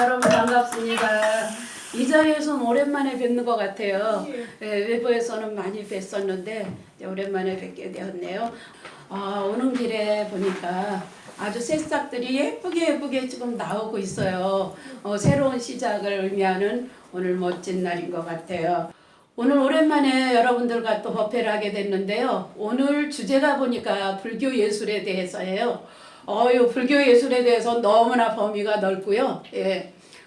여러분 반갑습니다. 이 자리에서는 오랜만에 뵙는 것 같아요. 외부에서는 많이 뵀었는데 오랜만에 뵙게 되었네요. 오는 길에 보니까 아주 새싹들이 예쁘게 지금 나오고 있어요. 새로운 시작을 의미하는 오늘 멋진 날인 것 같아요. 오늘 오랜만에 여러분들과 또 법회를 하게 됐는데요. 오늘 주제가 보니까 불교 예술에 대해서예요. 불교 예술에 대해서 너무나 범위가 넓고요.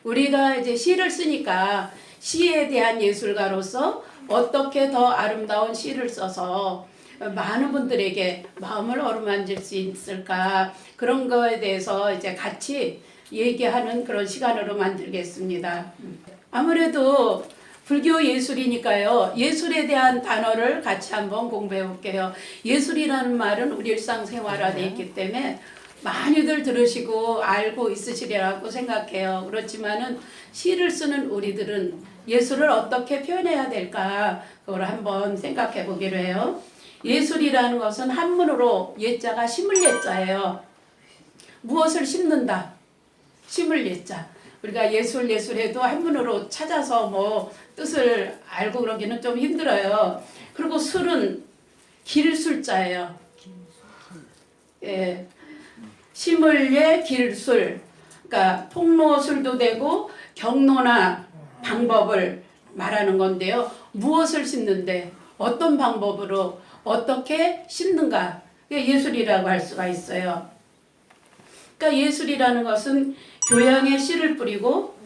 우리가 이제 시를 쓰니까 시에 대한 예술가로서 어떻게 더 아름다운 시를 써서 많은 분들에게 마음을 어루만질 수 있을까, 그런 거에 대해서 이제 같이 얘기하는 그런 시간으로 만들겠습니다. 아무래도 불교 예술이니까요. 예술에 대한 단어를 같이 한번 공부해 볼게요. 예술이라는 말은 우리 일상생활화되어 있기 때문에 많이들 들으시고 알고 있으시리라고 생각해요. 그렇지만은 시를 쓰는 우리들은 예술을 어떻게 표현해야 될까, 그걸 한번 생각해 보기로 해요. 예술이라는 것은 한문으로 예자가 심을 예자예요. 무엇을 심는다. 심을 예자. 우리가 예술해도 한문으로 찾아서 뭐 뜻을 알고 그러기는 좀 힘들어요. 그리고 술은 길술자예요. 심을 예 길술. 그러니까 폭로술도 되고 경로나 방법을 말하는 건데요. 무엇을 심는데 어떤 방법으로 어떻게 심는가, 그게 예술이라고 할 수가 있어요. 그러니까 예술이라는 것은 교양에 씨를 뿌리고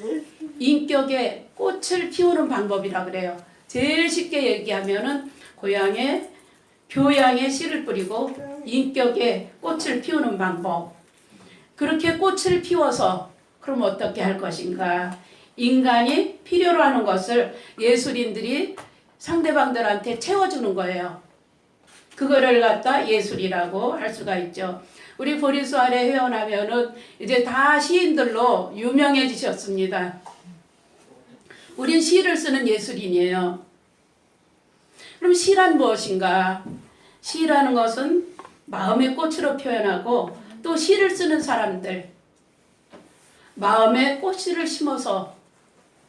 인격에 꽃을 피우는 방법이라 그래요. 제일 쉽게 얘기하면은 교양에 씨를 뿌리고 인격에 꽃을 피우는 방법. 그렇게 꽃을 피워서 그럼 어떻게 할 것인가? 인간이 필요로 하는 것을 예술인들이 상대방들한테 채워주는 거예요. 그거를 갖다 예술이라고 할 수가 있죠. 우리 보리수 아래 회원하면은 이제 다 시인들로 유명해지셨습니다. 우린 시를 쓰는 예술인이에요. 그럼 시란 무엇인가? 시라는 것은 마음의 꽃으로 표현하고, 또 시를 쓰는 사람들, 마음에 꽃을 심어서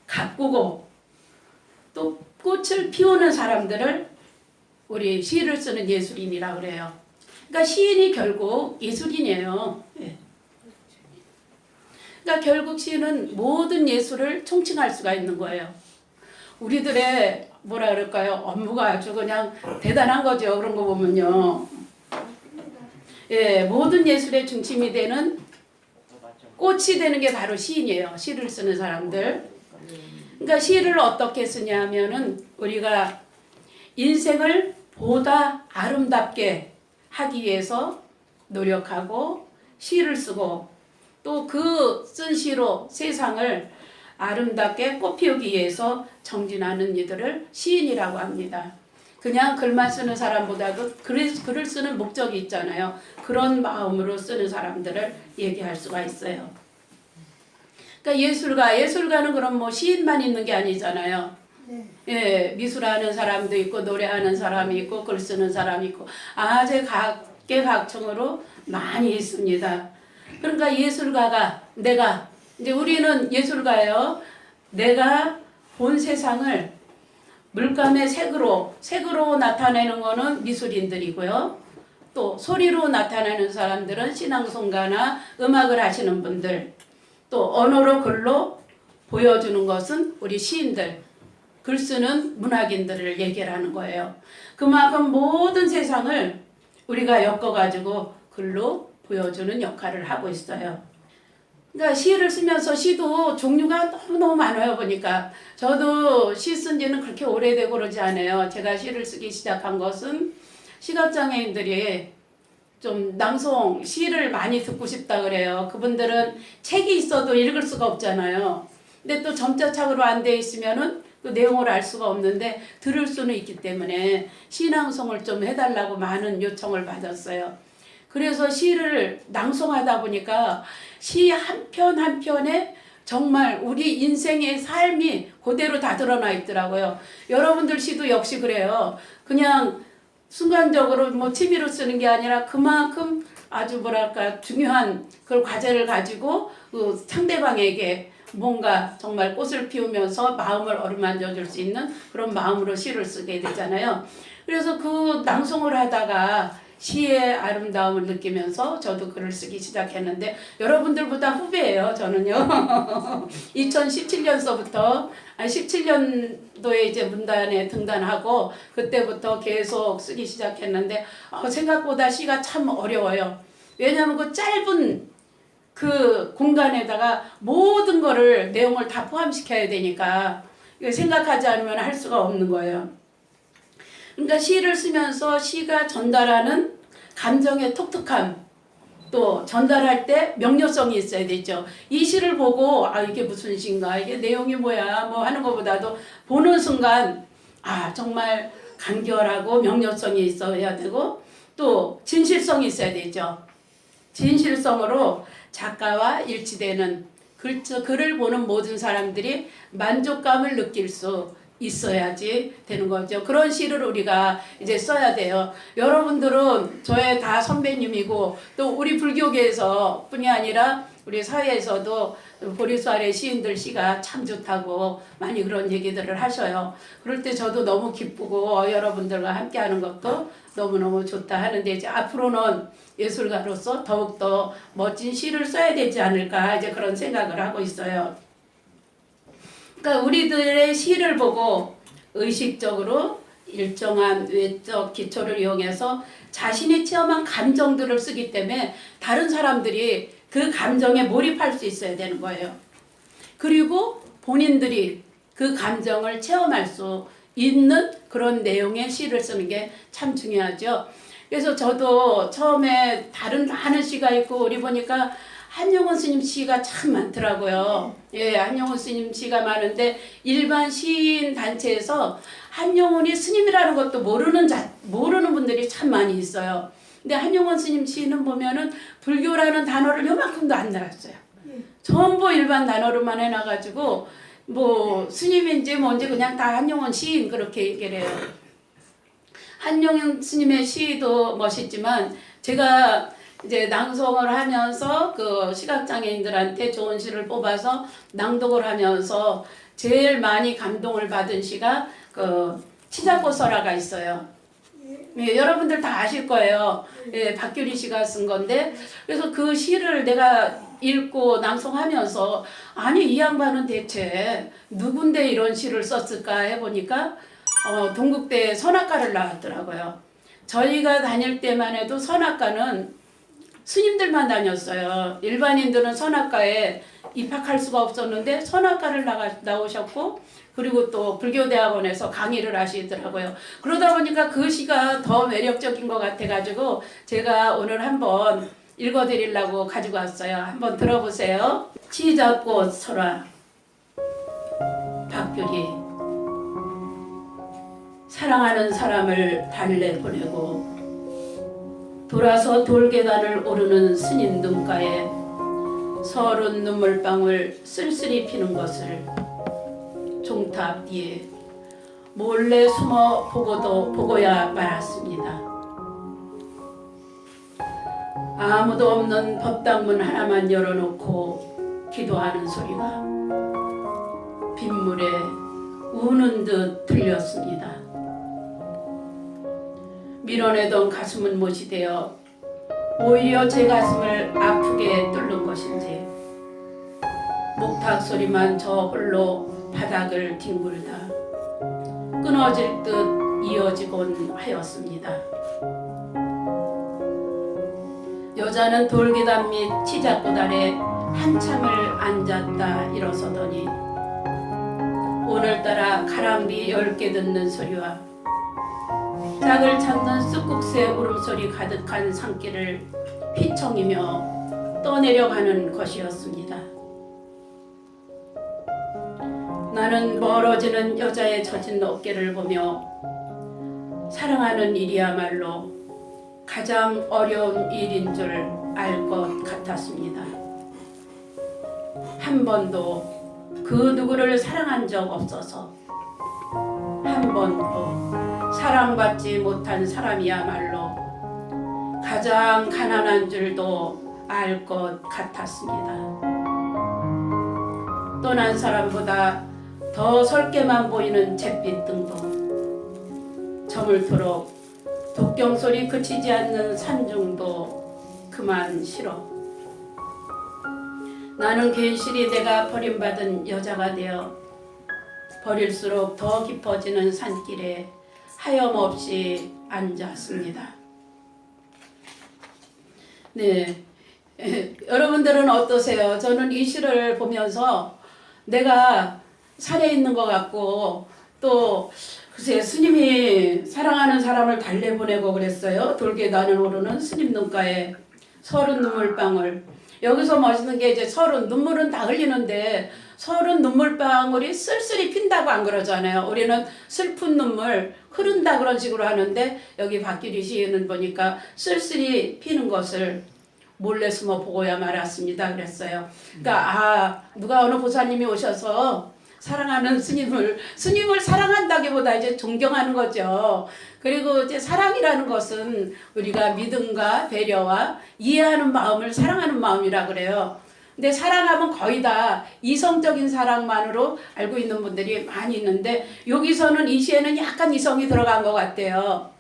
가꾸고 또 꽃을 피우는 사람들을 우리 시를 쓰는 예술인이라고 그래요. 그러니까 시인이 결국 예술인이에요. 그러니까 결국 시인은 모든 예술을 총칭할 수가 있는 거예요. 우리들의 뭐라 그럴까요? 업무가 아주 그냥 대단한 거죠. 그런 거 보면요. 모든 예술의 중심이 되는 꽃이 되는 게 바로 시인이에요. 시를 쓰는 사람들. 그러니까 시를 어떻게 쓰냐 하면은 우리가 인생을 보다 아름답게 하기 위해서 노력하고 시를 쓰고, 또 그 쓴 시로 세상을 아름답게 꽃피우기 위해서 정진하는 이들을 시인이라고 합니다. 그냥 글만 쓰는 사람보다도 글을 쓰는 목적이 있잖아요. 그런 마음으로 쓰는 사람들을 얘기할 수가 있어요. 그러니까 예술가는 그럼 뭐 시인만 있는 게 아니잖아요. 미술하는 사람도 있고, 노래하는 사람이 있고, 글 쓰는 사람이 있고, 아주 각계각층으로 많이 있습니다. 그러니까 예술가가, 이제 우리는 예술가예요. 내가 본 세상을 물감의 색으로 나타내는 거는 미술인들이고요. 또 소리로 나타내는 사람들은 신앙송가나 음악을 하시는 분들, 또 언어로 글로 보여주는 것은 우리 시인들, 글 쓰는 문학인들을 얘기하는 거예요. 그만큼 모든 세상을 우리가 엮어가지고 글로 보여주는 역할을 하고 있어요. 그러니까 시를 쓰면서 시도 종류가 너무너무 많아요. 보니까 저도 시 쓴 지는 그렇게 오래되고 그러지 않아요. 제가 시를 쓰기 시작한 것은 시각장애인들이 좀 시를 많이 듣고 싶다 그래요. 그분들은 책이 있어도 읽을 수가 없잖아요. 근데 또 점자책으로 안 돼 있으면은 그 내용을 알 수가 없는데 들을 수는 있기 때문에 시낭송을 좀 해달라고 많은 요청을 받았어요. 그래서 시를 낭송하다 보니까 시 한 편 한 편에 정말 우리 인생의 삶이 그대로 다 드러나 있더라고요. 여러분들 시도 역시 그래요. 그냥 순간적으로 뭐 취미로 쓰는 게 아니라 그만큼 아주 뭐랄까 중요한 그걸 과제를 가지고 그 상대방에게 뭔가 정말 꽃을 피우면서 마음을 어루만져 줄 수 있는 그런 마음으로 시를 쓰게 되잖아요. 그래서 그 낭송을 하다가 시의 아름다움을 느끼면서 저도 글을 쓰기 시작했는데 여러분들보다 후배예요. 저는요. 2017년서부터 17년도에 이제 문단에 등단하고 그때부터 계속 쓰기 시작했는데 생각보다 시가 참 어려워요. 왜냐하면 그 짧은 그 공간에다가 모든 거를 내용을 다 포함시켜야 되니까 생각하지 않으면 할 수가 없는 거예요. 그러니까 시를 쓰면서 시가 전달하는 감정의 톡톡함, 또 전달할 때 명료성이 있어야 되죠. 이 시를 보고 이게 무슨 시인가, 이게 내용이 뭐야 뭐 하는 것보다도 보는 순간 정말 간결하고 명료성이 있어야 되고 또 진실성이 있어야 되죠. 진실성으로 작가와 일치되는 글을 보는 모든 사람들이 만족감을 느낄 수 있어야지 되는 거죠. 그런 시를 우리가 이제 써야 돼요. 여러분들은 저의 다 선배님이고 또 우리 불교계에서 뿐이 아니라 우리 사회에서도 보리수 아래 시인들 시가 참 좋다고 많이 그런 얘기들을 하셔요. 그럴 때 저도 너무 기쁘고 여러분들과 함께하는 것도 너무너무 좋다 하는데 이제 앞으로는 예술가로서 더욱더 멋진 시를 써야 되지 않을까 이제 그런 생각을 하고 있어요. 그러니까 우리들의 시를 보고 의식적으로 일정한 외적 기초를 이용해서 자신이 체험한 감정들을 쓰기 때문에 다른 사람들이 그 감정에 몰입할 수 있어야 되는 거예요. 그리고 본인들이 그 감정을 체험할 수 있는 그런 내용의 시를 쓰는 게 참 중요하죠. 그래서 저도 처음에 다른 많은 시가 있고 우리 보니까 한용운 스님 시가 참 많더라고요. 예, 한용운 스님 시가 많은데 일반 시인 단체에서 한용운이 스님이라는 것도 모르는 분들이 참 많이 있어요. 근데 한용운 스님 시는 보면은 불교라는 단어를 요만큼도 안 달았어요. 전부 일반 단어로만 해놔가지고 뭐 스님인지 뭔지 그냥 다 한용운 시인 그렇게 얘기를 해요. 한용운 스님의 시도 멋있지만 제가 이제 낭송을 하면서 그 시각장애인들한테 좋은 시를 뽑아서 낭독을 하면서 제일 많이 감동을 받은 시가 그 치자꽃설화가 있어요. 예, 여러분들 다 아실 거예요. 예, 박규리 씨가 쓴 건데 그래서 그 시를 내가 읽고 낭송하면서 이 양반은 대체 누군데 이런 시를 썼을까 해보니까 동국대 선악과를 나왔더라고요. 저희가 다닐 때만 해도 선악과는 스님들만 다녔어요. 일반인들은 선악과에 입학할 수가 없었는데 선악과를 나오셨고 그리고 또 불교대학원에서 강의를 하시더라고요. 그러다 보니까 그 시가 더 매력적인 것 같아가지고 제가 오늘 한번 읽어드리려고 가지고 왔어요. 한번 들어보세요. 치자꽃 설화 박규리. 사랑하는 사람을 달래보내고 돌아서 돌계단을 오르는 스님 눈가에 서른 눈물방울 쓸쓸히 피는 것을 종탑 뒤에 몰래 숨어 보고야 말았습니다. 아무도 없는 법당문 하나만 열어놓고 기도하는 소리가 빗물에 우는 듯 들렸습니다. 밀어내던 가슴은 못이 되어 오히려 제 가슴을 아프게 뚫는 것인지 목탁 소리만 저 홀로 바닥을 뒹굴다 끊어질 듯 이어지곤 하였습니다. 여자는 돌계단 및 치자꽃 아래 한참을 앉았다 일어서더니 오늘따라 가랑비 10개 듣는 소리와 짝을 찾는 쑥국새 울음소리 가득한 산길을 휘청이며 떠내려가는 것이었습니다. 나는 멀어지는 여자의 젖은 어깨를 보며 사랑하는 일이야말로 가장 어려운 일인 줄 알 것 같았습니다. 한 번도 그 누구를 사랑한 적 없어서 한 번도 사랑받지 못한 사람이야말로 가장 가난한 줄도 알 것 같았습니다. 떠난 사람보다 더 설게만 보이는 잿빛 등도 저물토록 독경소리 그치지 않는 산중도 그만 싫어. 나는 괜시리 내가 버림받은 여자가 되어 버릴수록 더 깊어지는 산길에 하염없이 앉았습니다. 네, 여러분들은 어떠세요? 저는 이 시를 보면서 내가 산에 있는 것 같고 또 글쎄 스님이 사랑하는 사람을 달래보내고 그랬어요. 돌계단을 오르는 스님 눈가에 서른 눈물방울. 여기서 멋있는 게 이제 서른 눈물은 다 흘리는데 서른 눈물방울이 쓸쓸히 핀다고 안 그러잖아요. 우리는 슬픈 눈물 흐른다 그런 식으로 하는데 여기 박규리 시인은 보니까 쓸쓸히 피는 것을 몰래 숨어 보고야 말았습니다 그랬어요. 그러니까 누가 어느 보사님이 오셔서 사랑하는 스님을 사랑한다기보다 이제 존경하는 거죠. 그리고 이제 사랑이라는 것은 우리가 믿음과 배려와 이해하는 마음을 사랑하는 마음이라 그래요. 근데 사랑하면 거의 다 이성적인 사랑만으로 알고 있는 분들이 많이 있는데 여기서는 이 시에는 약간 이성이 들어간 것 같아요.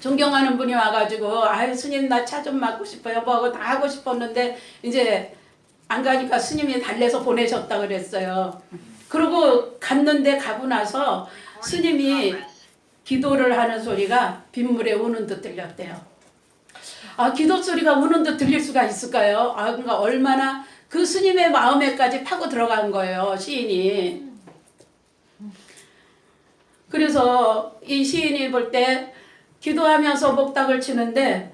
존경하는 분이 와가지고 아유 스님 나 차 좀 맡고 싶어요 뭐 하고 다 하고 싶었는데 이제 안 가니까 스님이 달래서 보내셨다 그랬어요. 그리고 갔는데 가고 나서 스님이 기도를 하는 소리가 빗물에 우는 듯 들렸대요. 기도 소리가 우는 듯 들릴 수가 있을까요? 그러니까 얼마나 그 스님의 마음에까지 파고 들어간 거예요, 시인이. 그래서 이 시인이 볼 때 기도하면서 목닥을 치는데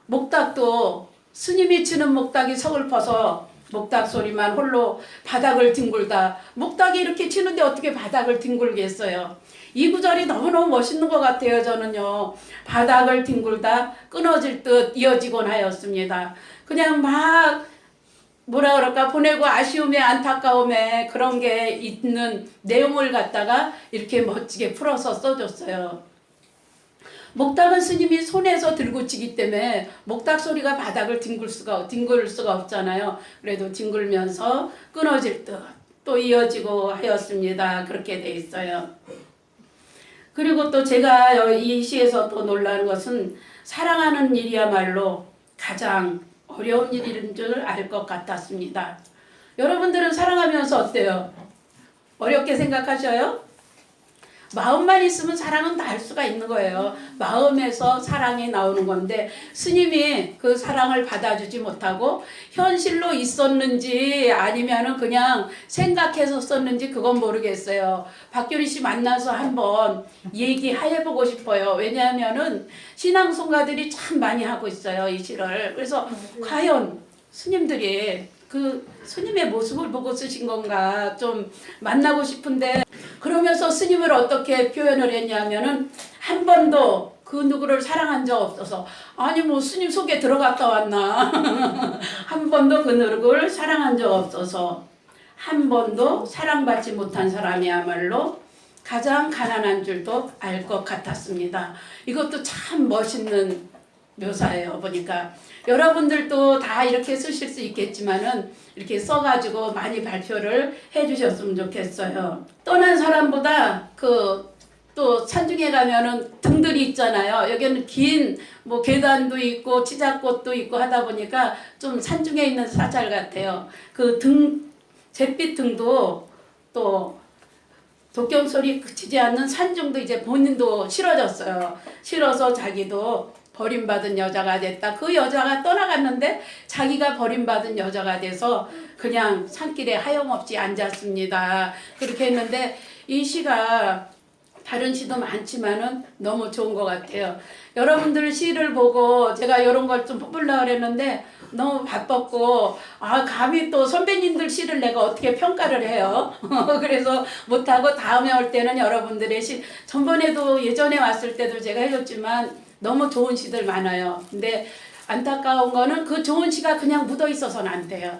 목닥도 스님이 치는 목닥이 서글퍼서 목닥 소리만 홀로 바닥을 뒹굴다. 목닥이 이렇게 치는데 어떻게 바닥을 뒹굴겠어요. 이 구절이 너무너무 멋있는 것 같아요. 저는요. 바닥을 뒹굴다 끊어질 듯 이어지곤 하였습니다. 그냥 막 뭐라 그럴까 보내고 아쉬움에 안타까움에 그런 게 있는 내용을 갖다가 이렇게 멋지게 풀어서 써줬어요. 목닥은 스님이 손에서 들고 치기 때문에 목닥 소리가 바닥을 뒹굴 수가 없잖아요. 그래도 뒹굴면서 끊어질 듯 또 이어지고 하였습니다. 그렇게 돼 있어요. 그리고 또 제가 이 시에서 또 놀라는 것은 사랑하는 일이야말로 가장 어려운 일인 줄 알 것 같았습니다. 여러분들은 사랑하면서 어때요? 어렵게 생각하셔요? 마음만 있으면 사랑은 다 할 수가 있는 거예요. 마음에서 사랑이 나오는 건데 스님이 그 사랑을 받아주지 못하고 현실로 있었는지 아니면은 그냥 생각해서 썼는지 그건 모르겠어요. 박규리 씨 만나서 한번 얘기해보고 싶어요. 왜냐하면은 신앙송가들이 참 많이 하고 있어요, 이 시를. 그래서 과연 스님들이 그 스님의 모습을 보고 쓰신 건가 좀 만나고 싶은데 그러면서 스님을 어떻게 표현을 했냐면은 한 번도 그 누구를 사랑한 적 없어서 아니 뭐 스님 속에 들어갔다 왔나 한 번도 그 누구를 사랑한 적 없어서 한 번도 사랑받지 못한 사람이야말로 가장 가난한 줄도 알 것 같았습니다. 이것도 참 멋있는 묘사예요. 보니까 여러분들도 다 이렇게 쓰실 수 있겠지만은 이렇게 써가지고 많이 발표를 해주셨으면 좋겠어요. 떠난 사람보다 또 산중에 가면은 등들이 있잖아요. 여기는 긴 뭐 계단도 있고 치자꽃도 있고 하다 보니까 좀 산중에 있는 사찰 같아요. 그 잿빛 등도 또 독경소리 그치지 않는 산중도 이제 본인도 싫어졌어요. 싫어서 자기도 버림받은 여자가 됐다. 그 여자가 떠나갔는데 자기가 버림받은 여자가 돼서 그냥 산길에 하염없이 앉았습니다. 그렇게 했는데 이 시가 다른 시도 많지만은 너무 좋은 것 같아요. 여러분들 시를 보고 제가 이런 걸 좀 뽑으려고 그랬는데 너무 바빴고 감히 또 선배님들 시를 내가 어떻게 평가를 해요. 그래서 못하고 다음에 올 때는 여러분들의 시 전번에도 예전에 왔을 때도 제가 해줬지만 너무 좋은 시들 많아요. 근데 안타까운 거는 그 좋은 시가 그냥 묻어 있어서는 안 돼요.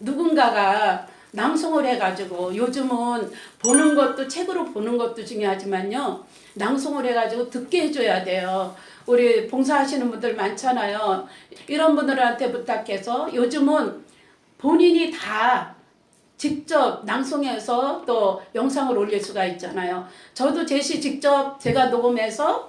누군가가 낭송을 해가지고 요즘은 보는 것도 책으로 보는 것도 중요하지만요. 낭송을 해가지고 듣게 해줘야 돼요. 우리 봉사하시는 분들 많잖아요. 이런 분들한테 부탁해서 요즘은 본인이 다 직접 낭송해서 또 영상을 올릴 수가 있잖아요. 저도 제 시 직접 제가 녹음해서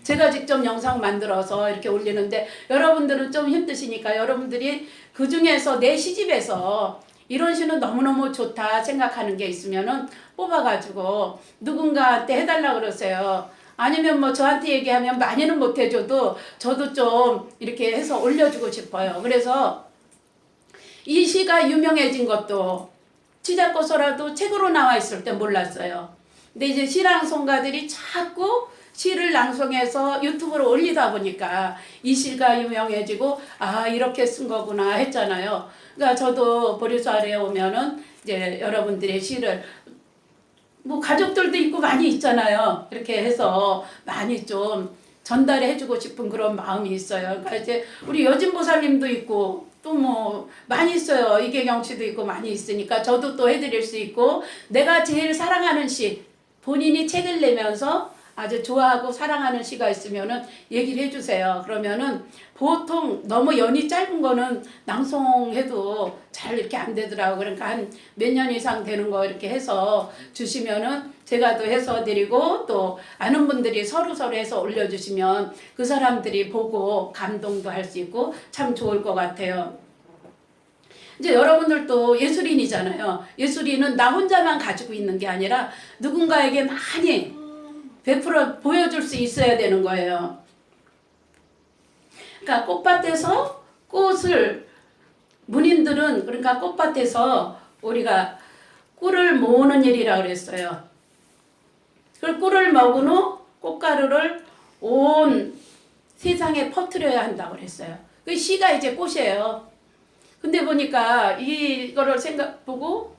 제가 직접 영상 만들어서 이렇게 올리는데 여러분들은 좀 힘드시니까 여러분들이 그 중에서 내 시집에서 이런 시는 너무너무 좋다 생각하는 게 있으면은 뽑아가지고 누군가한테 해달라 그러세요. 아니면 뭐 저한테 얘기하면 많이는 못 해줘도 저도 좀 이렇게 해서 올려주고 싶어요. 그래서 이 시가 유명해진 것도 치자고서라도 책으로 나와 있을 때 몰랐어요. 근데 이제 시랑송가들이 자꾸 시를 낭송해서 유튜브로 올리다 보니까 이 시가 유명해지고 아 이렇게 쓴 거구나 했잖아요. 그러니까 저도 보리수 아래에 오면은 이제 여러분들의 시를 뭐 가족들도 있고 많이 있잖아요. 이렇게 해서 많이 좀 전달해 해주고 싶은 그런 마음이 있어요. 그러니까 이제 우리 여진보살님도 있고 또 뭐 많이 있어요. 이계경 씨도 있고 많이 있으니까 저도 또 해드릴 수 있고 내가 제일 사랑하는 시 본인이 책을 내면서 아주 좋아하고 사랑하는 시가 있으면은 얘기를 해주세요. 그러면은 보통 너무 연이 짧은 거는 낭송해도 잘 이렇게 안 되더라고. 그러니까 한 몇 년 이상 되는 거 이렇게 해서 주시면은 제가 또 해서 드리고 또 아는 분들이 서로 해서 올려주시면 그 사람들이 보고 감동도 할 수 있고 참 좋을 것 같아요. 이제 여러분들도 예술인이잖아요. 예술인은 나 혼자만 가지고 있는 게 아니라 누군가에게 많이 베풀어 보여줄 수 있어야 되는 거예요. 그러니까 꽃밭에서 꽃을 문인들은 그러니까 꽃밭에서 우리가 꿀을 모으는 일이라고 그랬어요. 그 꿀을 먹은 후 꽃가루를 온 세상에 퍼뜨려야 한다고 그랬어요. 그 시가 이제 꽃이에요. 근데 보니까 이거를 보고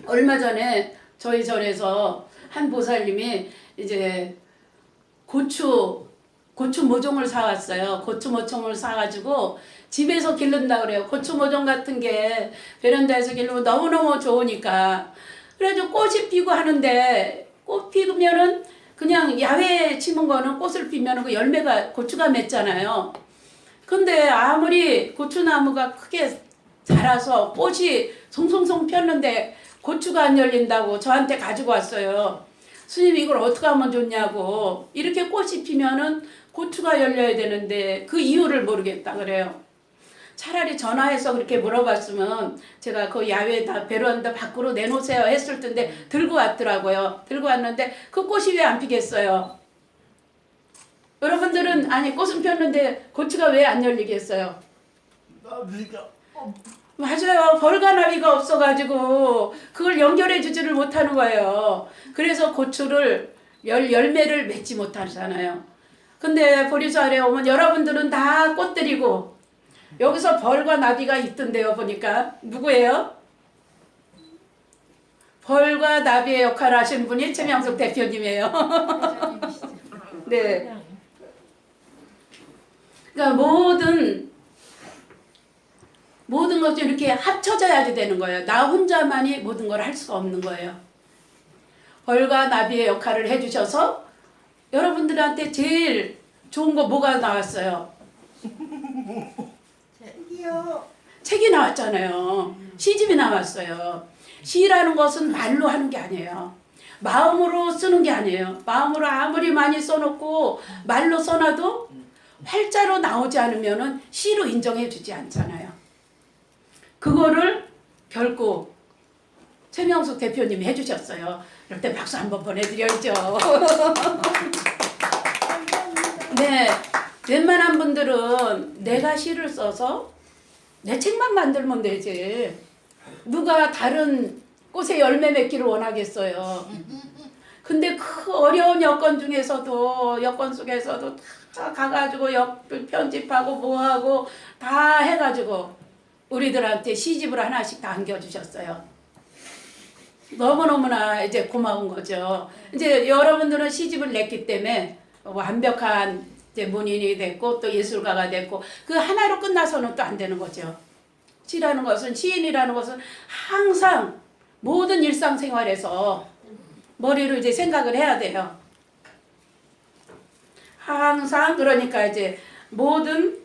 얼마 전에 저희 절에서 한 보살님이 이제 고추 모종을 사왔어요. 고추 모종을 사가지고 집에서 기른다 그래요. 고추 모종 같은 게 베란다에서 기르면 너무너무 좋으니까. 그래가지고 꽃이 피고 하는데 꽃 피면은 그냥 야외에 심은 거는 꽃을 피면은 그 열매가 고추가 맺잖아요. 근데 아무리 고추나무가 크게 자라서 꽃이 송송송 폈는데 고추가 안 열린다고 저한테 가지고 왔어요. 스님 이걸 어떻게 하면 좋냐고. 이렇게 꽃이 피면은 고추가 열려야 되는데 그 이유를 모르겠다 그래요. 차라리 전화해서 그렇게 물어봤으면 제가 그 야외에다 베란다 밖으로 내놓으세요 했을 텐데 들고 왔더라고요. 들고 왔는데 그 꽃이 왜 안 피겠어요? 여러분들은 아니 꽃은 폈는데 고추가 왜 안 열리겠어요? 맞아요. 벌과 나비가 없어가지고 그걸 연결해 주지를 못하는 거예요. 그래서 고추를 열매를 맺지 못하잖아요. 근데 보리수 아래 오면 여러분들은 다 꽃들이고 여기서 벌과 나비가 있던데요. 보니까 누구예요? 벌과 나비의 역할을 하시는 분이 최명숙 대표님이에요. 네. 그러니까 모든 것이 이렇게 합쳐져야지 되는 거예요. 나 혼자만이 모든 걸 할 수가 없는 거예요. 벌과 나비의 역할을 해주셔서 여러분들한테 제일 좋은 거 뭐가 나왔어요? 책이요. 책이 나왔잖아요. 시집이 나왔어요. 시라는 것은 말로 하는 게 아니에요. 마음으로 쓰는 게 아니에요. 마음으로 아무리 많이 써놓고 말로 써놔도 활자로 나오지 않으면 시로 인정해 주지 않잖아요. 그거를 결국 최명숙 대표님이 해주셨어요. 이럴 때 박수 한번 보내드려야죠. 네, 웬만한 분들은 내가 시를 써서 내 책만 만들면 되지. 누가 다른 꽃에 열매 맺기를 원하겠어요. 근데 그 어려운 여건 중에서도 여건 속에서도 다 가가지고 편집하고 뭐하고 다 해가지고 우리들한테 시집을 하나씩 다 안겨주셨어요. 너무너무나 이제 고마운 거죠. 이제 여러분들은 시집을 냈기 때문에 완벽한 이제 문인이 됐고 또 예술가가 됐고 그 하나로 끝나서는 또 안 되는 거죠. 시라는 것은 시인이라는 것은 항상 모든 일상생활에서 머리로 이제 생각을 해야 돼요. 항상 그러니까 이제 모든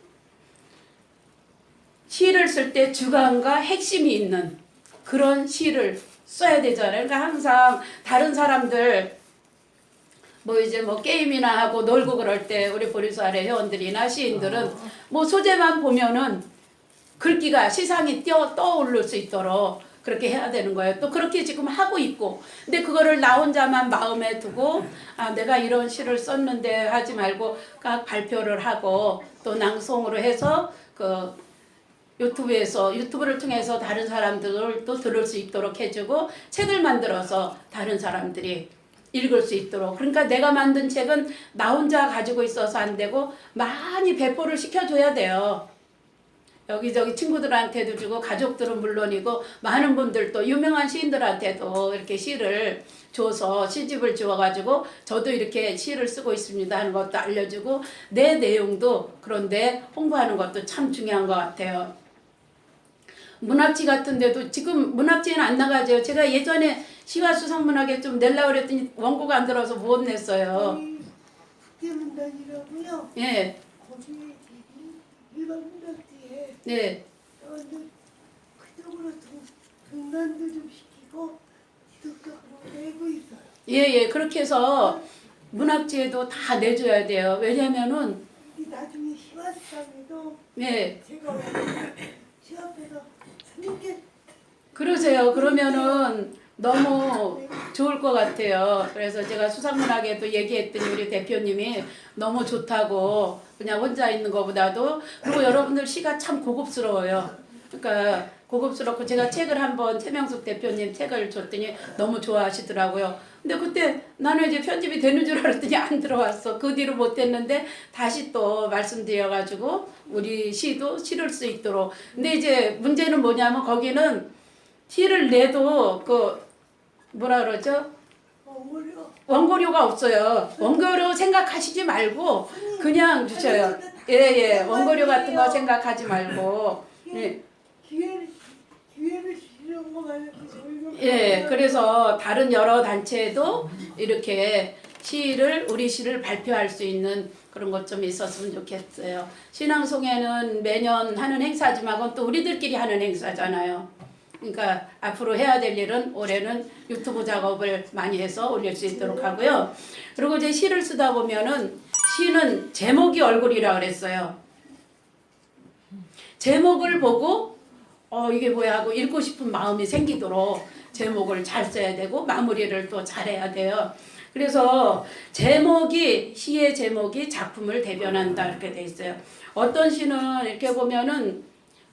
시를 쓸 때 주관과 핵심이 있는 그런 시를 써야 되잖아요. 그러니까 항상 다른 사람들 뭐 이제 뭐 게임이나 하고 놀고 그럴 때 우리 보리수 아래 회원들이나 시인들은 뭐 소재만 보면은 글귀가 시상이 떠오를 수 있도록 그렇게 해야 되는 거예요. 또 그렇게 지금 하고 있고. 근데 그거를 나 혼자만 마음에 두고 아 내가 이런 시를 썼는데 하지 말고 각 발표를 하고 또 낭송으로 해서 그 유튜브를 통해서 다른 사람들을 또 들을 수 있도록 해주고 책을 만들어서 다른 사람들이 읽을 수 있도록. 그러니까 내가 만든 책은 나 혼자 가지고 있어서 안 되고 많이 배포를 시켜줘야 돼요. 여기저기 친구들한테도 주고 가족들은 물론이고 많은 분들 또 유명한 시인들한테도 이렇게 시를 줘서 시집을 주어가지고 저도 이렇게 시를 쓰고 있습니다 하는 것도 알려주고 내 내용도 그런데 홍보하는 것도 참 중요한 것 같아요. 문학지 같은 데도 지금 문학지는 안 나가죠. 제가 예전에 시와 수상문학에 좀 내려고 그랬더니 원고가 안 들어서 못 냈어요. 국제문단이라고요. 예. 거기 일반 문학지에 네. 그쪽으로 등단도 좀 시키고 지속적으로 내고 있어요. 예. 그렇게 해서 문학지에도 다 내줘야 돼요. 왜냐면은 나중에 시화수상에도 네. 제가 시합에서 스님께 그러세요. 그러면은 너무 좋을 것 같아요. 그래서 제가 수상문학에도 얘기했더니 우리 대표님이 너무 좋다고 그냥 혼자 있는 것보다도 그리고 여러분들 시가 참 고급스러워요. 그러니까 고급스럽고 제가 책을 한번 최명숙 대표님 책을 줬더니 너무 좋아하시더라고요. 근데 그때 나는 이제 편집이 되는 줄 알았더니 안 들어왔어. 그 뒤로 못 했는데 다시 또 말씀드려가지고 우리 시도 실을 수 있도록. 근데 이제 문제는 뭐냐면 거기는 시를 내도 그 뭐라 그러죠? 원고료가 없어요. 원고료 생각하시지 말고 그냥 주셔요. 예. 원고료 같은 거 생각하지 말고. 예. 기회를 주시는 거 말고 저희가 예, 그래서 다른 여러 단체에도 이렇게 우리 시를 발표할 수 있는 그런 것 좀 있었으면 좋겠어요. 신앙송에는 매년 하는 행사지만 그건 또 우리들끼리 하는 행사잖아요. 그러니까 앞으로 해야 될 일은 올해는 유튜브 작업을 많이 해서 올릴 수 있도록 하고요. 그리고 이제 시를 쓰다 보면은 시는 제목이 얼굴이라 그랬어요. 제목을 보고 이게 뭐야 하고 읽고 싶은 마음이 생기도록 제목을 잘 써야 되고 마무리를 또 잘해야 돼요. 그래서 시의 제목이 작품을 대변한다 이렇게 돼 있어요. 어떤 시는 이렇게 보면은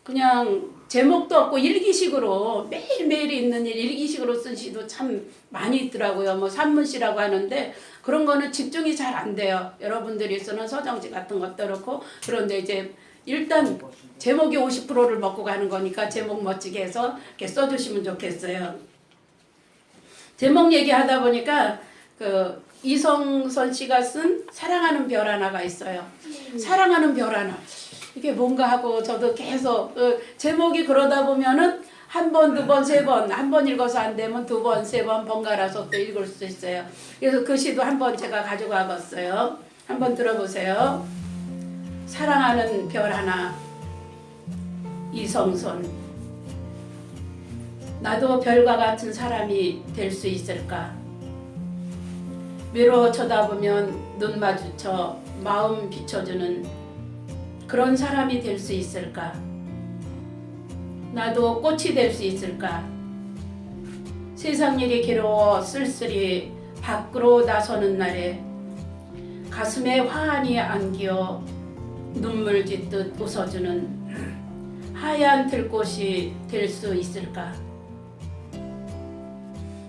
그냥 제목도 없고 일기식으로 매일매일 있는 일 일기식으로 쓴 시도 참 많이 있더라고요. 뭐 산문시라고 하는데 그런 거는 집중이 잘 안 돼요. 여러분들이 쓰는 서정지 같은 것도 그렇고 그런데 이제 일단 제목이 50%를 먹고 가는 거니까 제목 멋지게 해서 이렇게 써주시면 좋겠어요. 제목 얘기하다 보니까 그 이성선 씨가 쓴 사랑하는 별 하나가 있어요. 사랑하는 별 하나. 이게 뭔가 하고 저도 계속 제목이 그러다 보면은 한 번, 두 번, 세 번, 한 번 읽어서 안 되면 두 번, 세 번 번갈아서 또 읽을 수 있어요. 그래서 그 시도 한번 제가 가지고 와봤어요. 한번 들어보세요. 사랑하는 별 하나, 이성선. 나도 별과 같은 사람이 될 수 있을까? 외로워 쳐다보면 눈 마주쳐 마음 비춰주는 그런 사람이 될 수 있을까? 나도 꽃이 될 수 있을까? 세상 일이 괴로워 쓸쓸히 밖으로 나서는 날에 가슴에 화환이 안기어 눈물 짓듯 웃어주는 하얀 들꽃이 될 수 있을까?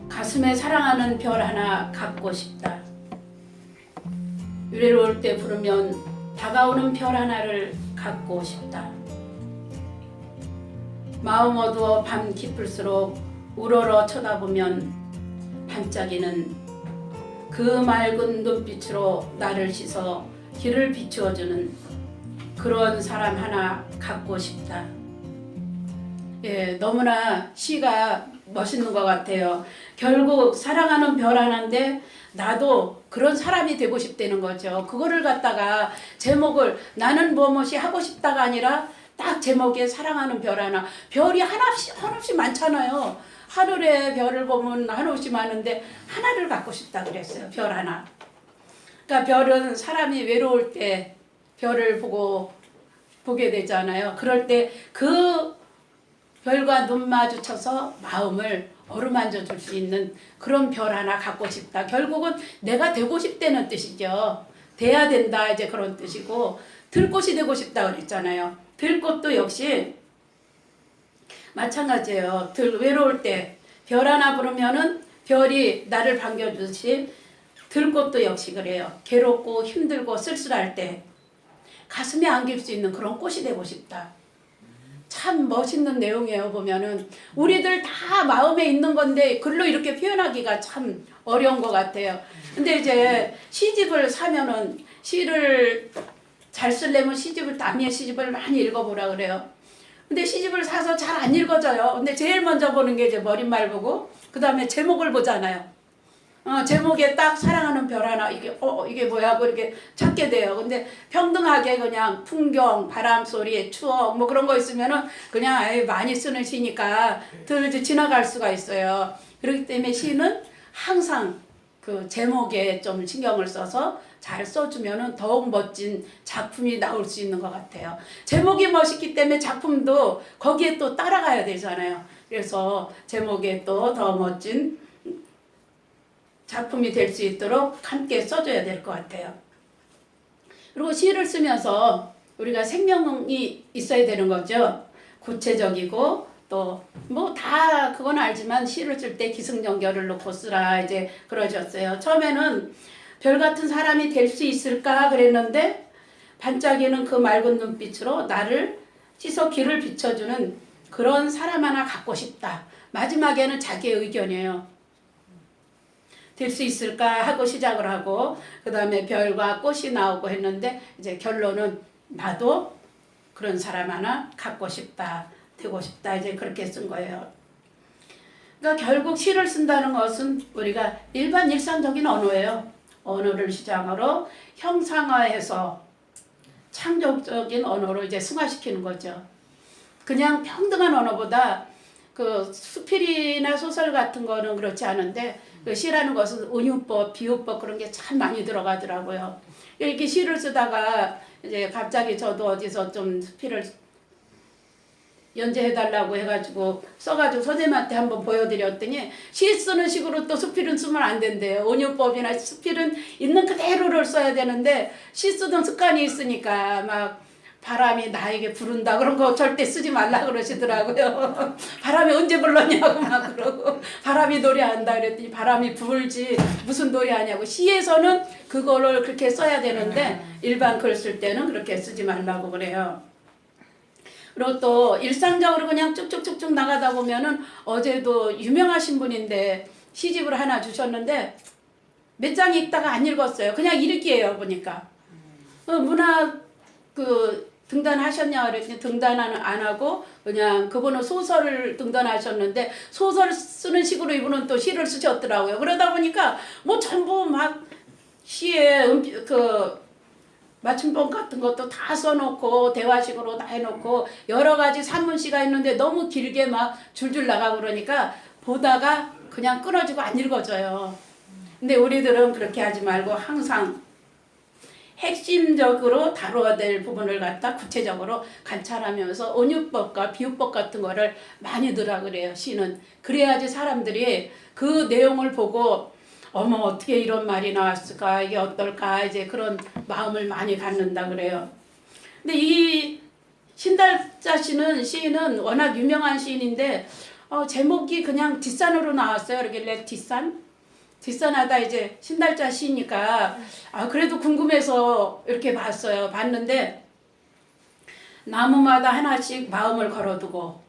가슴에 사랑하는 별 하나 갖고 싶다. 외로울 때 부르면 다가오는 별 하나를 갖고 싶다. 마음 어두워 밤 깊을수록 우러러 쳐다보면 반짝이는 그 맑은 눈빛으로 나를 씻어 길을 비추어주는 그런 사람 하나 갖고 싶다. 예, 너무나 시가 멋있는 것 같아요. 결국 사랑하는 별 하나인데 나도 그런 사람이 되고 싶다는 거죠. 그거를 갖다가 제목을 나는 무엇이 하고 싶다가 아니라 딱 제목에 사랑하는 별 하나. 별이 한없이 많잖아요. 하늘에 별을 보면 한없이 많은데 하나를 갖고 싶다 그랬어요. 별 하나. 그러니까 별은 사람이 외로울 때 별을 보게 되잖아요. 그럴 때 그 별과 눈 마주쳐서 마음을 어루만져 줄 수 있는 그런 별 하나 갖고 싶다. 결국은 내가 되고 싶다는 뜻이죠. 돼야 된다 이제 그런 뜻이고 들꽃이 되고 싶다 그랬잖아요. 들꽃도 역시 마찬가지예요. 외로울 때 별 하나 부르면은 별이 나를 반겨주듯이 들꽃도 역시 그래요. 괴롭고 힘들고 쓸쓸할 때 가슴에 안길 수 있는 그런 꽃이 되고 싶다. 참 멋있는 내용이에요. 보면은 우리들 다 마음에 있는 건데 글로 이렇게 표현하기가 참 어려운 것 같아요. 근데 이제 시집을 사면은 시를 잘 쓰려면 시집을 남의 시집을 많이 읽어보라 그래요. 근데 시집을 사서 잘 안 읽어져요. 근데 제일 먼저 보는 게 이제 머릿말 보고 그 다음에 제목을 보잖아요. 제목에 딱 사랑하는 별 하나 이게 뭐야 하고 이렇게 찾게 돼요. 근데 평등하게 그냥 풍경, 바람 소리, 추억 뭐 그런 거 있으면은 그냥 많이 쓰는 시니까 들 지나갈 수가 있어요. 그렇기 때문에 시는 항상 그 제목에 좀 신경을 써서 잘 써주면은 더욱 멋진 작품이 나올 수 있는 것 같아요. 제목이 멋있기 때문에 작품도 거기에 또 따라가야 되잖아요. 그래서 제목에 또 더 멋진 작품이 될 수 있도록 함께 써줘야 될 것 같아요. 그리고 시를 쓰면서 우리가 생명이 있어야 되는 거죠. 구체적이고 또 뭐 다 그건 알지만 시를 쓸 때 기승전결을 놓고 쓰라 이제 그러셨어요. 처음에는 별 같은 사람이 될 수 있을까 그랬는데 반짝이는 그 맑은 눈빛으로 나를 씻어 길을 비춰주는 그런 사람 하나 갖고 싶다. 마지막에는 자기의 의견이에요. 될 수 있을까 하고 시작을 하고 그 다음에 별과 꽃이 나오고 했는데 이제 결론은 나도 그런 사람 하나 갖고 싶다. 되고 싶다. 이제 그렇게 쓴 거예요. 그러니까 결국 시를 쓴다는 것은 우리가 일상적인 언어예요. 언어를 시작으로 형상화해서 창조적인 언어로 이제 승화시키는 거죠. 그냥 평등한 언어보다 그 수필이나 소설 같은 거는 그렇지 않은데 그 시라는 것은 은유법, 비유법 그런 게 참 많이 들어가더라고요. 이렇게 시를 쓰다가 이제 갑자기 저도 어디서 좀 수필을 연재해달라고 해가지고 써가지고 선생님한테 한번 보여드렸더니 시 쓰는 식으로 또 수필은 쓰면 안 된대요. 은유법이나 수필은 있는 그대로를 써야 되는데 시 쓰던 습관이 있으니까 막 바람이 나에게 부른다 그런 거 절대 쓰지 말라 그러시더라고요. 바람이 언제 불렀냐고 막 그러고 바람이 노래한다 그랬더니 바람이 불지 무슨 노래하냐고. 시에서는 그거를 그렇게 써야 되는데 일반 글 쓸 때는 그렇게 쓰지 말라고 그래요. 그리고 또 일상적으로 그냥 쭉쭉쭉쭉 나가다 보면은 어제도 유명하신 분인데 시집을 하나 주셨는데 몇 장 읽다가 안 읽었어요. 그냥 읽기예요 보니까. 문학 등단하셨냐 그랬더니 등단은 안 하고 그냥 그분은 소설을 등단하셨는데 소설 쓰는 식으로 이분은 또 시를 쓰셨더라고요. 그러다 보니까 뭐 전부 막 시에 맞춤법 같은 것도 다 써놓고 대화식으로 다 해놓고 여러 가지 산문시가 있는데 너무 길게 막 줄줄 나가고 그러니까 보다가 그냥 끊어지고 안 읽어져요. 근데 우리들은 그렇게 하지 말고 항상 핵심적으로 다뤄야 될 부분을 갖다 구체적으로 관찰하면서 은유법과 비유법 같은 거를 많이 들으라 그래요. 시는. 그래야지 사람들이 그 내용을 보고 어머 어떻게 이런 말이 나왔을까 이게 어떨까 이제 그런 마음을 많이 갖는다 그래요. 근데 이 신달자 시인은 워낙 유명한 시인인데 제목이 그냥 뒷산으로 나왔어요. 그러길래 뒷산하다 이제 신달자 시니까 그래도 궁금해서 이렇게 봤는데 나무마다 하나씩 마음을 걸어두고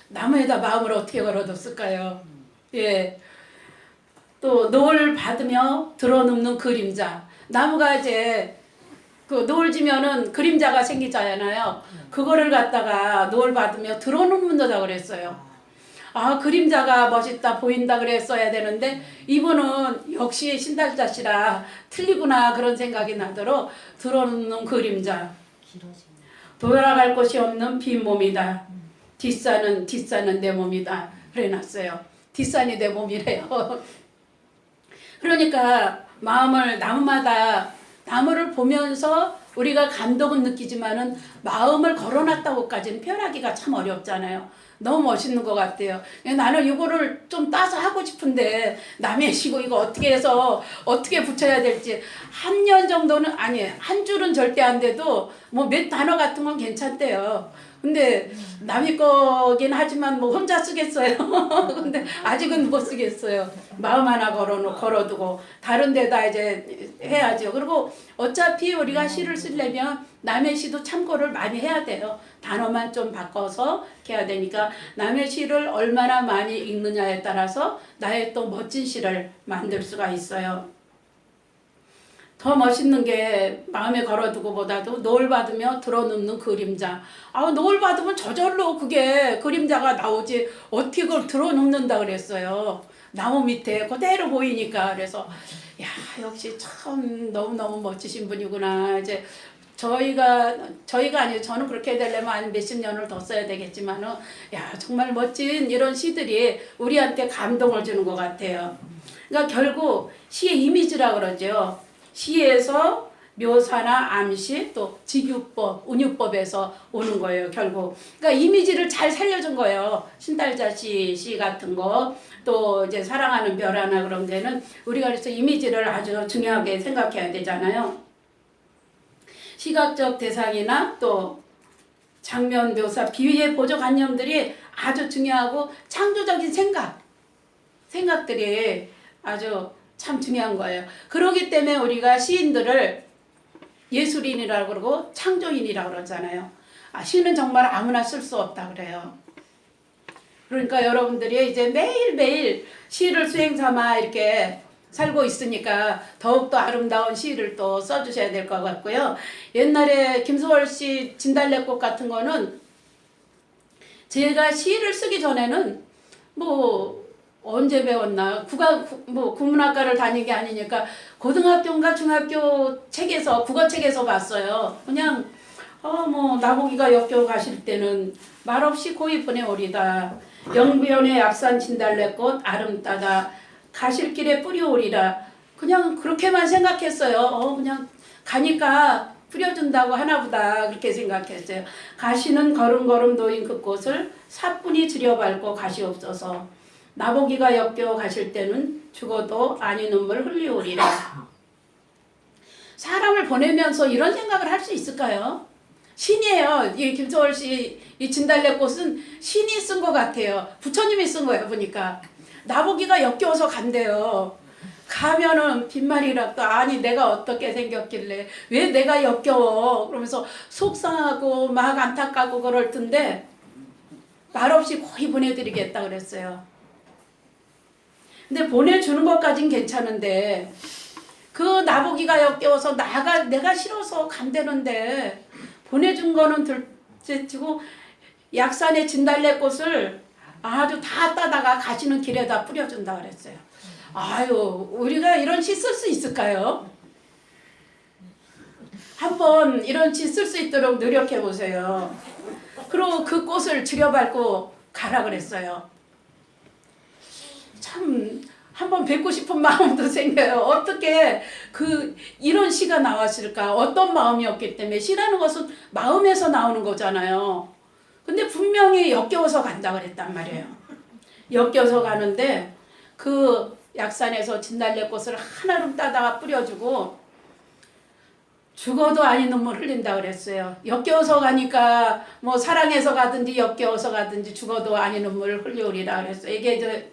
나무에다 마음을 어떻게 걸어뒀을까요? 예. 또 노을 받으며 들어눕는 그림자. 나무가 이제 그 노을 지면은 그림자가 생기잖아요. 그거를 갖다가 노을 받으며 들어눕는다 그랬어요. 그림자가 멋있다 보인다 그랬어야 되는데 이분은 역시 신달자시라 틀리구나 그런 생각이 나도록 들어눕는 그림자. 돌아갈 곳이 없는 빈 몸이다. 뒷산은 내 몸이다. 그래놨어요. 뒷산이 내 몸이래요. 그러니까 마음을 나무를 보면서 우리가 감동은 느끼지만은 마음을 걸어놨다고까지는 표현하기가 참 어렵잖아요. 너무 멋있는 것 같아요. 나는 이거를 좀 따서 하고 싶은데 남의 시고 이거 어떻게 해서 어떻게 붙여야 될지 한 년 정도는 아니 한 줄은 절대 안 돼도 뭐 몇 단어 같은 건 괜찮대요. 근데 남의 거긴 하지만 뭐 혼자 쓰겠어요. 근데 아직은 못 쓰겠어요. 마음 하나 걸어두고 다른 데다 이제 해야죠. 그리고 어차피 우리가 시를 쓰려면 남의 시도 참고를 많이 해야 돼요. 단어만 좀 바꿔서 해야 되니까 남의 시를 얼마나 많이 읽느냐에 따라서 나의 또 멋진 시를 만들 수가 있어요. 더 멋있는 게 마음에 걸어두고 보다도 노을 받으며 들어눕는 그림자. 노을 받으면 저절로 그게 그림자가 나오지 어떻게 그걸 들어눕는다 그랬어요. 나무 밑에 그대로 보이니까. 그래서 야 역시 참 너무너무 멋지신 분이구나. 이제 저희가 아니에요. 저는 그렇게 되려면 한 몇십 년을 더 써야 되겠지만은 야 정말 멋진 이런 시들이 우리한테 감동을 주는 것 같아요. 그러니까 결국 시의 이미지라 그러죠. 시에서 묘사나 암시 또 직유법, 운유법에서 오는 거예요. 결국 그러니까 이미지를 잘 살려준 거예요. 신달자 시 같은 거 또 이제 사랑하는 별 하나 그런 데는 우리가 그래서 이미지를 아주 중요하게 생각해야 되잖아요. 시각적 대상이나 또 장면 묘사, 비유의 보조관념들이 아주 중요하고 창조적인 생각들이 아주 참 중요한 거예요. 그렇기 때문에 우리가 시인들을 예술인이라고 그러고 창조인이라고 그러잖아요. 시는 정말 아무나 쓸 수 없다 그래요. 그러니까 여러분들이 이제 매일매일 시를 수행 삼아 이렇게 살고 있으니까 더욱더 아름다운 시를 또 써주셔야 될 것 같고요. 옛날에 김소월 씨 진달래꽃 같은 거는 제가 시를 쓰기 전에는 뭐 언제 배웠나 국문학과를 다닌 게 아니니까 고등학교인가 중학교 책에서 국어책에서 봤어요. 그냥 나보기가 역겨워 가실 때는 말없이 고이분에 오리다. 영부연의 앞산 진달래꽃 아름다다. 가실 길에 뿌려오리라. 그냥 그렇게만 생각했어요. 그냥 가니까 뿌려준다고 하나보다 그렇게 생각했어요. 가시는 걸음걸음 놓인 그 꽃을 사뿐히 들여밟고 가시옵소서. 나보기가 역겨워 가실 때는 죽어도 아니 눈물 흘리오리라. 사람을 보내면서 이런 생각을 할 수 있을까요? 신이에요. 이 김소월 씨 이 진달래꽃은 신이 쓴 것 같아요. 부처님이 쓴 거예요. 보니까 나보기가 역겨워서 간대요. 가면은 빈말이라도 아니 내가 어떻게 생겼길래 왜 내가 역겨워 그러면서 속상하고 막 안타깝고 그럴 텐데 말없이 거의 보내드리겠다 그랬어요. 근데 보내주는 것까진 괜찮은데 그 나보기가 역겨워서 내가 싫어서 간대는데 보내준 거는 둘째치고 약산의 진달래꽃을 아주 다 따다가 가시는 길에다 뿌려준다 그랬어요. 아유 우리가 이런 시 쓸 수 있을까요? 한번 이런 시 쓸 수 있도록 노력해 보세요. 그리고 그 꽃을 들여밟고 가라 그랬어요. 참 한번 뵙고 싶은 마음도 생겨요. 어떻게 이런 시가 나왔을까? 어떤 마음이었기 때문에 시라는 것은 마음에서 나오는 거잖아요. 근데 분명히 역겨워서 간다 그랬단 말이에요. 역겨워서 가는데 그 약산에서 진달래꽃을 한아름 따다가 뿌려주고 죽어도 아닌 눈물 흘린다 그랬어요. 역겨워서 가니까 뭐 사랑해서 가든지 역겨워서 가든지 죽어도 아닌 눈물 흘리오리라 그랬어요. 이게 이제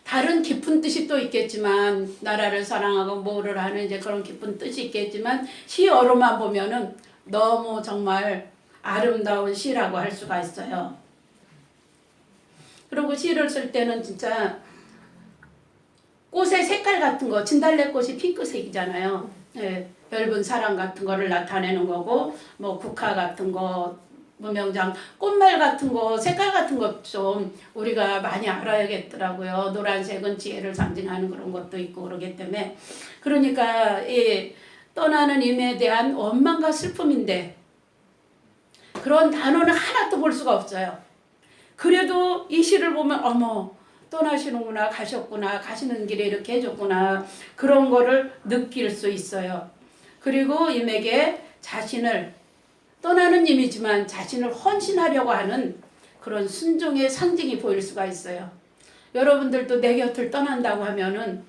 다른 깊은 뜻이 또 있겠지만 나라를 사랑하고 뭐를 하는 이제 그런 깊은 뜻이 있겠지만 시어로만 보면은 너무 정말 아름다운 시라고 할 수가 있어요. 그리고 시를 쓸 때는 진짜 꽃의 색깔 같은 거 진달래꽃이 핑크색이잖아요. 예, 엷은 사랑 같은 거를 나타내는 거고 뭐 국화 같은 거 무명장 꽃말 같은 거 색깔 같은 것 좀 우리가 많이 알아야겠더라고요. 노란색은 지혜를 상징하는 그런 것도 있고 그러기 때문에 그러니까 이 떠나는 임에 대한 원망과 슬픔인데 그런 단어는 하나도 볼 수가 없어요. 그래도 이 시를 보면 어머 떠나시는구나, 가셨구나, 가시는 길에 이렇게 해줬구나, 그런 거를 느낄 수 있어요. 그리고 임에게 자신을, 떠나는 임이지만 자신을 헌신하려고 하는 그런 순종의 상징이 보일 수가 있어요. 여러분들도 내 곁을 떠난다고 하면은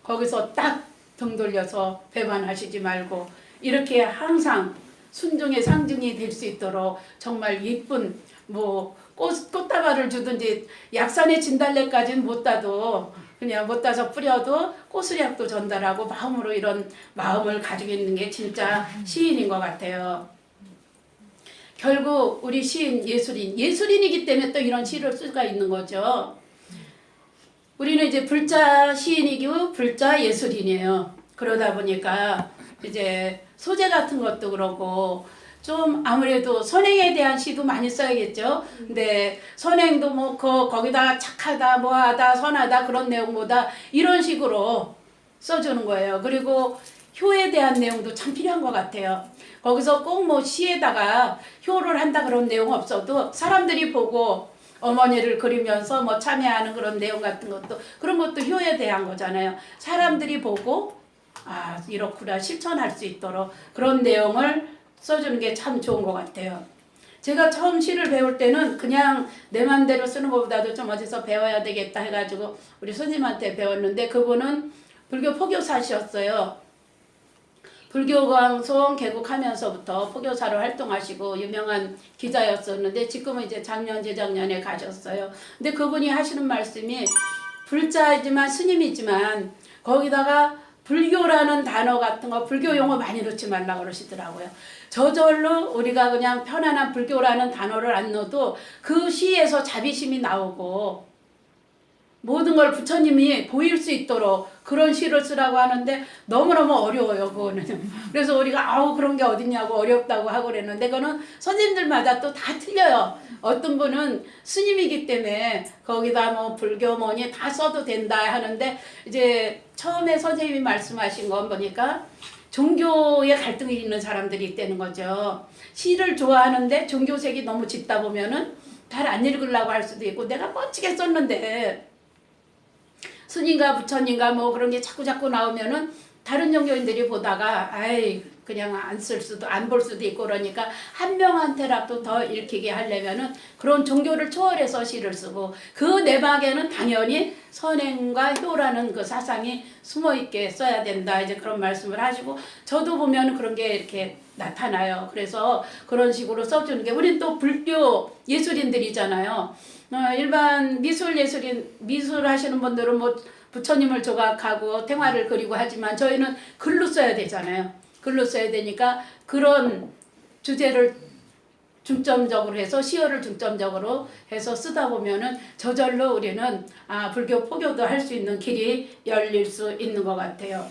거기서 딱 등 돌려서 배반하시지 말고 이렇게 항상 순종의 상징이 될 수 있도록 정말 예쁜 뭐 꽃다발을 주든지, 약산의 진달래까지는 못 따도 그냥 못 따서 뿌려도 꽃수약도 전달하고 마음으로 이런 마음을 가지고 있는 게 진짜 시인인 것 같아요. 결국 우리 시인 예술인이기 때문에 또 이런 시를 쓸 수가 있는 거죠. 우리는 이제 불자 시인이고 불자 예술인이에요. 그러다 보니까 이제 소재 같은 것도 그렇고 좀 아무래도 선행에 대한 시도 많이 써야겠죠. 근데 선행도 뭐 거기다가 착하다, 뭐하다, 선하다 그런 내용보다 이런 식으로 써주는 거예요. 그리고 효에 대한 내용도 참 필요한 것 같아요. 거기서 꼭 뭐 시에다가 효를 한다 그런 내용 없어도 사람들이 보고 어머니를 그리면서 뭐 참여하는 그런 내용 같은 것도, 그런 것도 효에 대한 거잖아요. 사람들이 보고 아 이렇구나 실천할 수 있도록 그런 내용을 써주는 게 참 좋은 것 같아요. 제가 처음 시를 배울 때는 그냥 내 맘대로 쓰는 것보다도 좀 어디서 배워야 되겠다 해가지고 우리 스님한테 배웠는데, 그분은 불교 포교사셨어요. 불교 방송 개국하면서부터 포교사로 활동하시고 유명한 기자였었는데 지금은 이제 작년 재작년에 가셨어요. 근데 그분이 하시는 말씀이 불자이지만 스님이지만 거기다가 불교라는 단어 같은 거, 불교 용어 많이 넣지 말라고 그러시더라고요. 저절로 우리가 그냥 편안한 불교라는 단어를 안 넣어도 그 시에서 자비심이 나오고 모든 걸 부처님이 보일 수 있도록 그런 시를 쓰라고 하는데 너무너무 어려워요, 그거는. 그래서 우리가 아우 그런 게 어딨냐고 어렵다고 하고 그랬는데, 그거는 선생님들마다 또 다 틀려요. 어떤 분은 스님이기 때문에 거기다 뭐 불교 뭐니 다 써도 된다 하는데, 이제 처음에 선생님이 말씀하신 거 보니까 종교에 갈등이 있는 사람들이 있다는 거죠. 시를 좋아하는데 종교색이 너무 짙다 보면은 잘 안 읽으려고 할 수도 있고, 내가 멋지게 썼는데 스님과 부처님과 뭐 그런 게 자꾸 나오면은 다른 종교인들이 보다가 아이 그냥 안 볼 수도 있고, 그러니까 한 명한테라도 더 읽히게 하려면은 그런 종교를 초월해서 시를 쓰고, 그 내막에는 당연히 선행과 효라는 그 사상이 숨어 있게 써야 된다, 이제 그런 말씀을 하시고, 저도 보면 그런 게 이렇게 나타나요. 그래서 그런 식으로 써주는 게, 우린 또 불교 예술인들이잖아요. 일반 미술 하시는 분들은 뭐 부처님을 조각하고 탱화를 그리고 하지만 저희는 글로 써야 되잖아요. 글로 써야 되니까 그런 주제를 중점적으로 해서 시어를 중점적으로 해서 쓰다 보면은 저절로 우리는 불교 포교도 할 수 있는 길이 열릴 수 있는 것 같아요.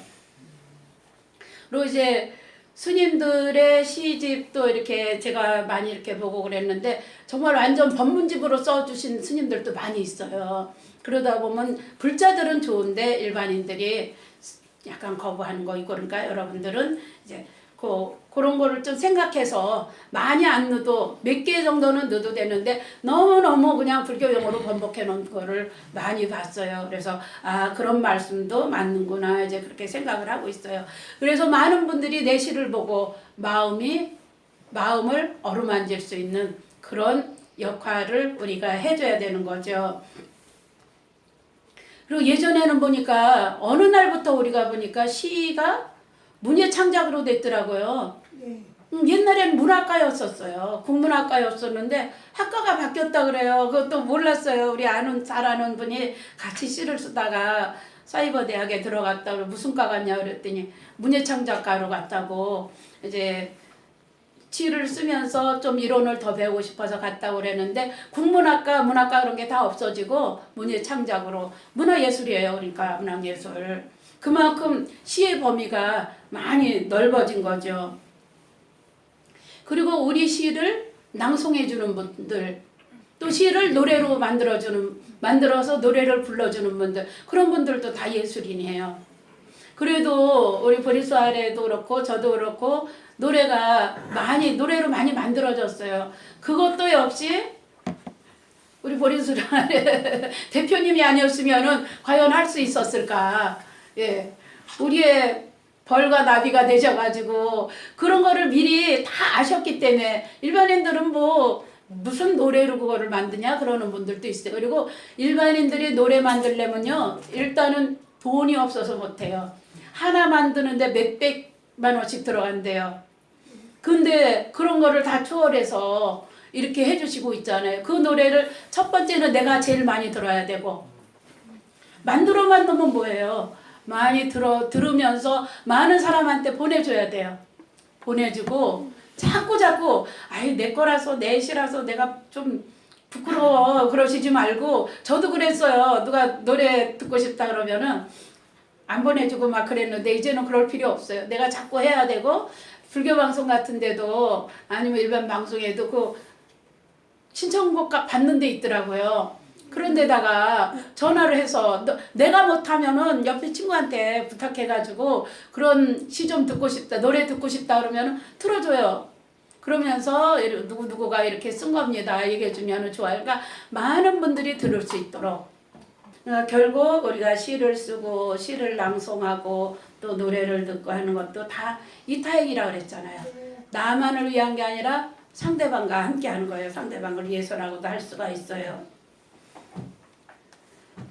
그리고 이제 스님들의 시집도 이렇게 제가 많이 이렇게 보고 그랬는데 정말 완전 법문집으로 써주신 스님들도 많이 있어요. 그러다 보면 불자들은 좋은데 일반인들이 약간 거부하는 거 있고, 그러니까 여러분들은 이제 그런 거를 좀 생각해서 많이 안 넣어도 몇 개 정도는 넣어도 되는데 너무너무 그냥 불교 용어로 번복해 놓은 거를 많이 봤어요. 그래서 그런 말씀도 맞는구나 이제 그렇게 생각을 하고 있어요. 그래서 많은 분들이 내 시를 보고 마음을 어루만질 수 있는 그런 역할을 우리가 해줘야 되는 거죠. 그리고 예전에는 보니까 어느 날부터 우리가 보니까 시가 문예 창작으로 됐더라고요. 네. 옛날엔 문학과였었어요. 국문학과였었는데 학과가 바뀌었다 그래요. 그것도 몰랐어요. 우리 잘 아는 분이 같이 시를 쓰다가 사이버 대학에 들어갔다고 무슨 과 갔냐 그랬더니 문예창작과로 갔다고, 이제 시를 쓰면서 좀 이론을 더 배우고 싶어서 갔다고 그랬는데 국문학과, 문학과 그런 게 다 없어지고 문예창작으로, 문화예술이에요. 그러니까 문학예술. 그만큼 시의 범위가 많이 넓어진 거죠. 그리고 우리 시를 낭송해주는 분들, 또 시를 노래로 만들어서 노래를 불러주는 분들, 그런 분들도 다 예술인이에요. 그래도 우리 보리스 아래도 그렇고 저도 그렇고 노래로 많이 만들어졌어요. 그것도 역시 우리 보리수라 대표님이 아니었으면은 과연 할 수 있었을까? 예, 우리의 벌과 나비가 되셔가지고 그런 거를 미리 다 아셨기 때문에 일반인들은 뭐 무슨 노래로 그거를 만드냐 그러는 분들도 있어요. 그리고 일반인들이 노래 만들려면요 일단은 돈이 없어서 못해요. 하나 만드는데 몇백만 원씩 들어간대요. 근데 그런 거를 다 초월해서 이렇게 해주시고 있잖아요. 그 노래를 첫 번째는 내가 제일 많이 들어야 되고 만들어만 놓으면 뭐예요? 많이 들으면서 많은 사람한테 보내줘야 돼요. 보내주고 자꾸 아이 내 거라서 내 시라서 내가 좀 부끄러워 그러시지 말고 저도 그랬어요. 누가 노래 듣고 싶다 그러면은 안 보내주고 막 그랬는데 이제는 그럴 필요 없어요. 내가 자꾸 해야 되고 불교 방송 같은 데도 아니면 일반 방송에도 그 신청곡 받는 데 있더라고요. 그런 데다가 전화를 해서 내가 못하면은 옆에 친구한테 부탁해가지고 그런 시 좀 듣고 싶다 노래 듣고 싶다 그러면 틀어줘요. 그러면서 누구누구가 이렇게 쓴 겁니다 얘기해주면 좋아요. 그러니까 많은 분들이 들을 수 있도록 그러니까 결국 우리가 시를 쓰고 시를 낭송하고 또 노래를 듣고 하는 것도 다 이타액이라고 그랬잖아요. 나만을 위한 게 아니라 상대방과 함께 하는 거예요. 상대방을 위해서라고도 할 수가 있어요.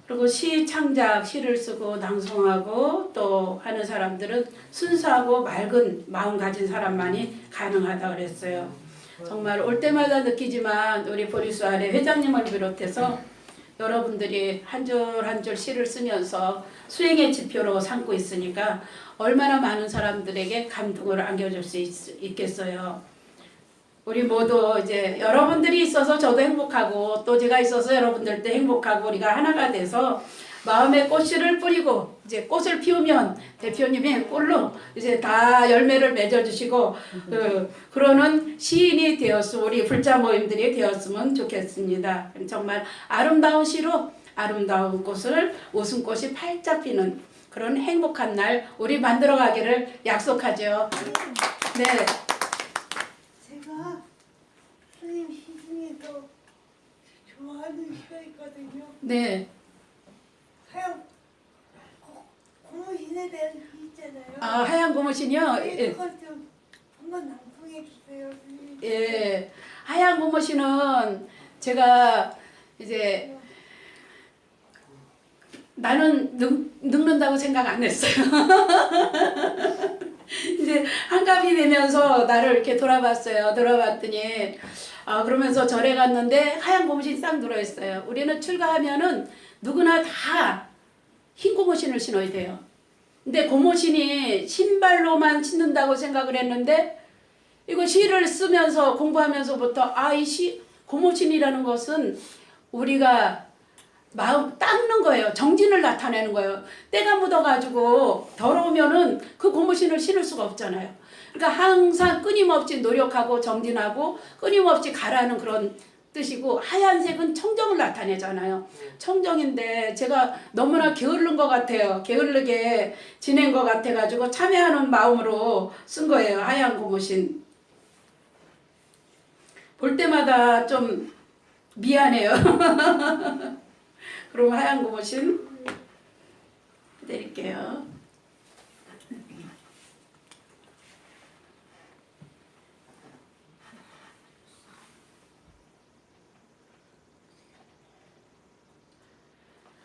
그리고 시 창작, 시를 쓰고 낭송하고 또 하는 사람들은 순수하고 맑은 마음 가진 사람만이 가능하다고 그랬어요. 정말 올 때마다 느끼지만 우리 보리수 아래 회장님을 비롯해서 여러분들이 한 줄 한 줄 시를 쓰면서 수행의 지표로 삼고 있으니까 얼마나 많은 사람들에게 감동을 안겨줄 수 있겠어요. 우리 모두 이제 여러분들이 있어서 저도 행복하고 또 제가 있어서 여러분들도 행복하고 우리가 하나가 돼서 마음에 꽃씨를 뿌리고 이제 꽃을 피우면 대표님이 꿀로 이제 다 열매를 맺어주시고 그러는 시인이 되었으면 우리 불자 모임들이 되었으면 좋겠습니다. 정말 아름다운 시로 아름다운 꽃을 웃음꽃이 활짝 피는 그런 행복한 날 우리 만들어가기를 약속하죠. 네. 제가 선생님 시 중에서 좋아하는 시가 있거든요. 네. 하얀 고무신에 대한 시 있잖아요. 아 하얀 고무신이요? 예. 그걸 좀 한번 낭송해 주세요. 선생님. 예. 하얀 고무신은 제가 이제 나는 늙는다고 생각 안 했어요. 이제 한갑이 되면서 나를 이렇게 돌아봤어요. 돌아봤더니 그러면서 절에 갔는데 하얀 고무신이 싹 들어있어요. 우리는 출가하면은 누구나 다 흰 고무신을 신어야 돼요. 근데 고무신이 신발로만 신는다고 생각을 했는데 이거 시를 쓰면서 공부하면서부터 이 고무신이라는 것은 우리가 마음 닦는 거예요. 정진을 나타내는 거예요. 때가 묻어가지고 더러우면은 그 고무신을 신을 수가 없잖아요. 그러니까 항상 끊임없이 노력하고 정진하고 끊임없이 가라는 그런 뜻이고 하얀색은 청정을 나타내잖아요. 청정인데 제가 너무나 게으른 것 같아요. 게으르게 지낸 것 같아가지고 참여하는 마음으로 쓴 거예요. 하얀 고무신. 볼 때마다 좀 미안해요. 그럼 하얀 고무신 드릴게요.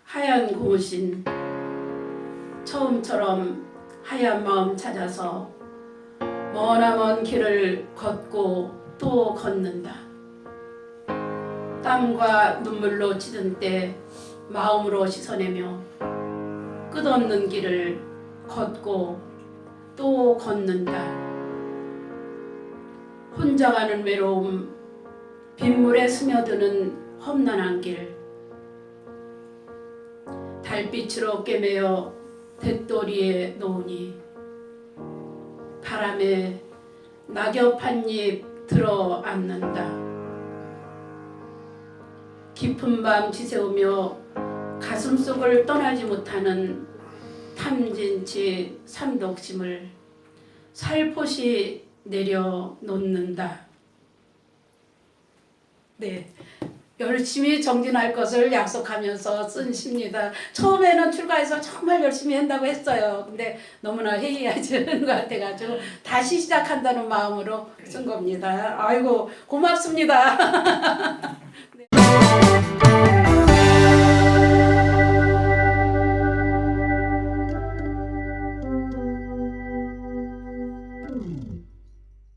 하얀 고무신 처음처럼 하얀 마음 찾아서 머나먼 길을 걷고 또 걷는다. 땀과 눈물로 치든 때 마음으로 씻어내며 끝없는 길을 걷고 또 걷는다. 혼자 가는 외로움, 빗물에 스며드는 험난한 길, 달빛으로 꿰매어 뱃도리에 놓으니 바람에 낙엽 한 입 들어앉는다. 깊은 밤 지새우며 가슴속을 떠나지 못하는 탐진치 삼독심을 살포시 내려놓는다. 네. 열심히 정진할 것을 약속하면서 쓴 시입니다. 처음에는 출가해서 정말 열심히 한다고 했어요. 근데 너무나 해이해지는 것 같아가지고 다시 시작한다는 마음으로 쓴 겁니다. 아이고 고맙습니다.